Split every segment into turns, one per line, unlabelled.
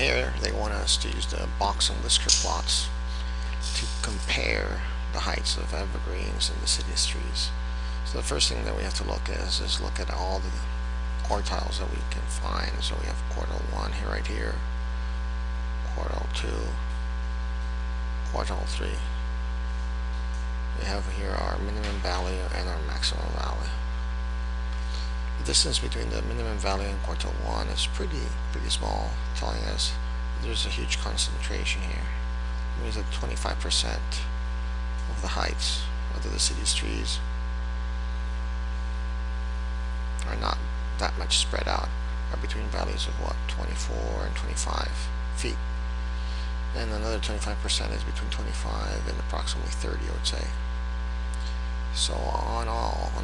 here they want us to use the box and whisker plots to compare the heights of evergreens and deciduous trees. So the first thing that we have to look at is look at all the quartiles that we can find. So we have quartile 1 here, right here, quartile 2, quartile 3. We have here our minimum value and our maximum value. The distance between the minimum value and quartile 1 is pretty small, telling us there's a huge concentration here. It means that 25% of the heights of the deciduous trees are not that much spread out, are between values of what, 24 and 25 feet. And another 25% is between 25 and approximately 30, I would say. So on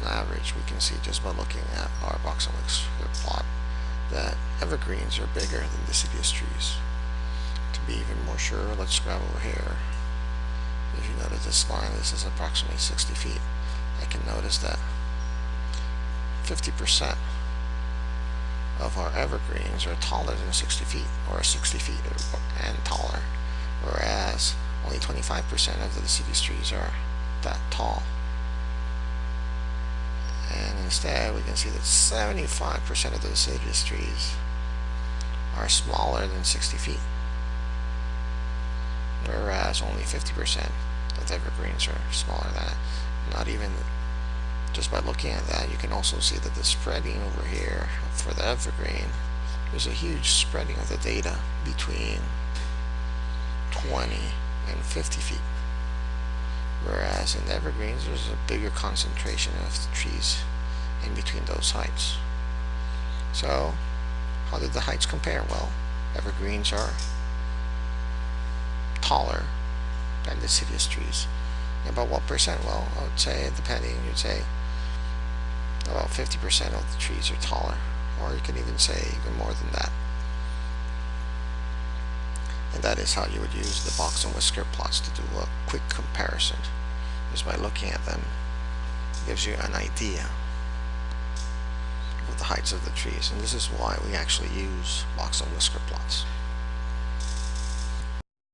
average, we can see just by looking at our box-and-whisker plot that evergreens are bigger than deciduous trees. To be even more sure, let's grab over here. If you notice this line, this is approximately 60 feet. I can notice that 50% of our evergreens are taller than 60 feet, or 60 feet and taller, whereas only 25% of the deciduous trees are that tall. And instead we can see that 75% of the deciduous trees are smaller than 60 feet, whereas only 50% of the evergreens are smaller than that. Not even just by looking at that, you can also see that the spreading over here for the evergreen, there's a huge spreading of the data between 20 and 50 feet. Whereas in the evergreens, there's a bigger concentration of trees in between those heights. So, how did the heights compare? Well, evergreens are taller than deciduous trees. And about what percent? Well, I would say, depending, you'd say about 50% of the trees are taller, or you can even say even more than that. And that is how you would use the box and whisker plots to do a quick comparison. Just by looking at them, it gives you an idea of the heights of the trees. And this is why we actually use box and whisker plots.